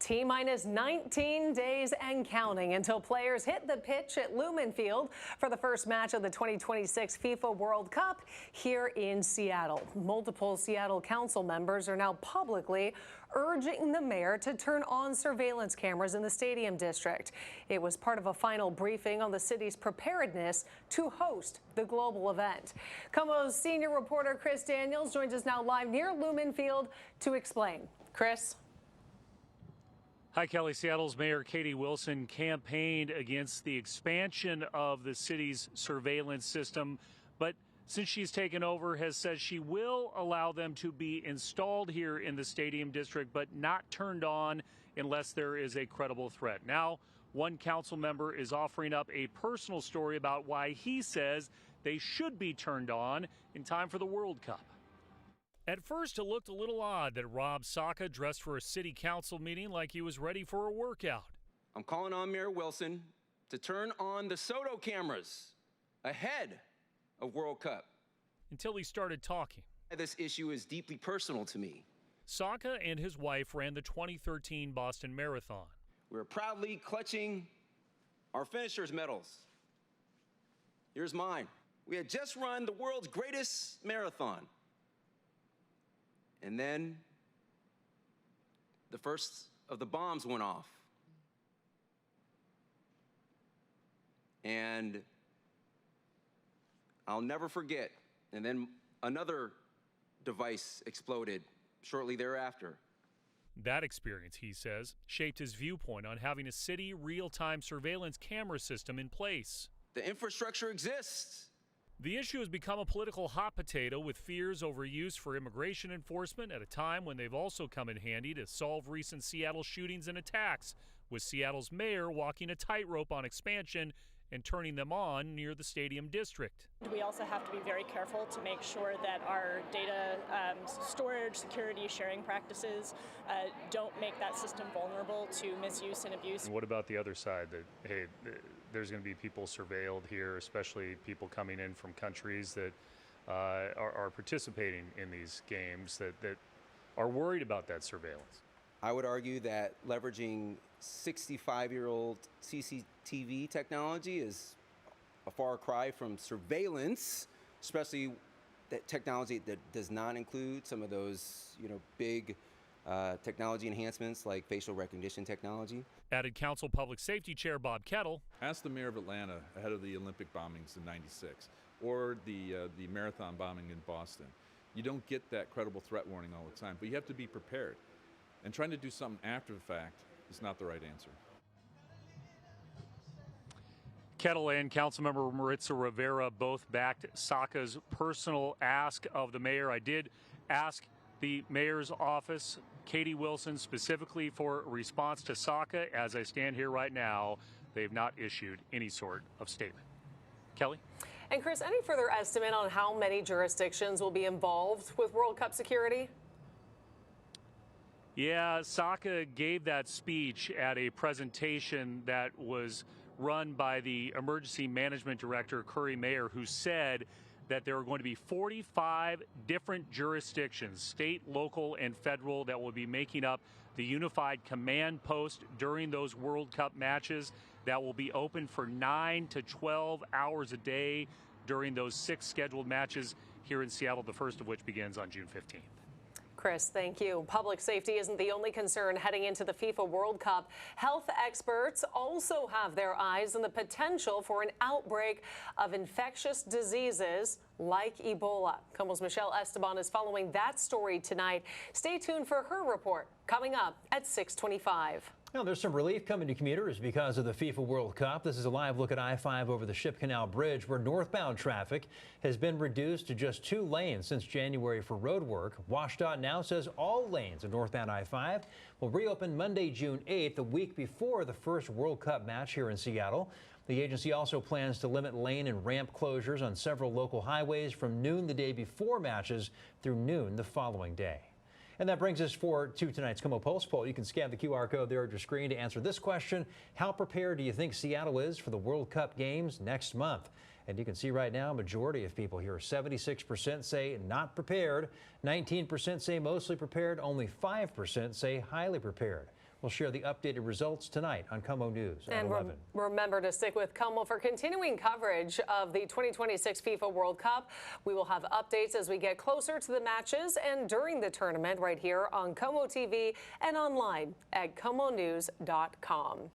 T-minus 19 days and counting until players hit the pitch at Lumen Field for the first match of the 2026 FIFA World Cup here in Seattle. Multiple Seattle council members are now publicly urging the mayor to turn on surveillance cameras in the stadium district. It was part of a final briefing on the city's preparedness to host the global event. KOMO's senior reporter Chris Daniels joins us now live near Lumen Field to explain. Chris? Hi, Kelly. Seattle's Mayor Katie Wilson campaigned against the expansion of the city's surveillance system, but since she's taken over, has said she will allow them to be installed here in the stadium district, but not turned on unless there is a credible threat. Now, one council member is offering up a personal story about why he says they should be turned on in time for the World Cup. At first, it looked a little odd that Rob Saka dressed for a city council meeting like he was ready for a workout. I'm calling on Mayor Wilson to turn on the Soto cameras ahead of World Cup. Until he started talking. This issue is deeply personal to me. Saka and his wife ran the 2013 Boston Marathon. We're proudly clutching our finishers' medals. Here's mine. We had just run the world's greatest marathon. And then the first of the bombs went off. And I'll never forget. And then another device exploded shortly thereafter. That experience, he says, shaped his viewpoint on having a city real-time surveillance camera system in place. The infrastructure exists. The issue has become a political hot potato with fears over use for immigration enforcement at a time when they've also come in handy to solve recent Seattle shootings and attacks, with Seattle's mayor walking a tightrope on expansion and turning them on near the stadium district. We also have to be very careful to make sure that our data storage, security, sharing practices don't make that system vulnerable to misuse and abuse. And what about the other side that, hey, there's going to be people surveilled here, especially people coming in from countries that are participating in these games that are worried about that surveillance? I would argue that leveraging 65-year-old CCTV technology is a far cry from surveillance, especially that technology that does not include some of those, big technology enhancements like facial recognition technology. Added Council Public Safety Chair Bob Kettle. Ask the mayor of Atlanta ahead of the Olympic bombings in '96 or the marathon bombing in Boston. You don't get that credible threat warning all the time, but you have to be prepared. And trying to do something after the fact is not the right answer. Kettle and Councilmember Maritza Rivera both backed Saka's personal ask of the mayor. I did ask the mayor's office, Katie Wilson, specifically for a response to Saka. As I stand here right now, they've not issued any sort of statement. Kelly? And Chris, any further estimate on how many jurisdictions will be involved with World Cup security? Yeah, Saka gave that speech at a presentation that was run by the emergency management director, Curry Mayer, who said that there are going to be 45 different jurisdictions, state, local, and federal, that will be making up the unified command post during those World Cup matches that will be open for 9 to 12 hours a day during those 6 scheduled matches here in Seattle, the first of which begins on June 15th. Chris, thank you. Public safety isn't the only concern heading into the FIFA World Cup. Health experts also have their eyes on the potential for an outbreak of infectious diseases like Ebola. KOMO's Michelle Esteban is following that story tonight. Stay tuned for her report coming up at 6:25. Now, there's some relief coming to commuters because of the FIFA World Cup. This is a live look at I-5 over the Ship Canal Bridge, where northbound traffic has been reduced to just 2 lanes since January for road work. WashDOT now says all lanes of northbound I-5 will reopen Monday, June 8th, the week before the first World Cup match here in Seattle. The agency also plans to limit lane and ramp closures on several local highways from noon the day before matches through noon the following day. And that brings us to tonight's KOMO Pulse poll. You can scan the QR code there at your screen to answer this question. How prepared do you think Seattle is for the World Cup games next month? And you can see right now, majority of people here, 76% say not prepared, 19% say mostly prepared, only 5% say highly prepared. We'll share the updated results tonight on KOMO News at 11. Remember to stick with KOMO for continuing coverage of the 2026 FIFA World Cup. We will have updates as we get closer to the matches and during the tournament right here on KOMO TV and online at KOMOnews.com.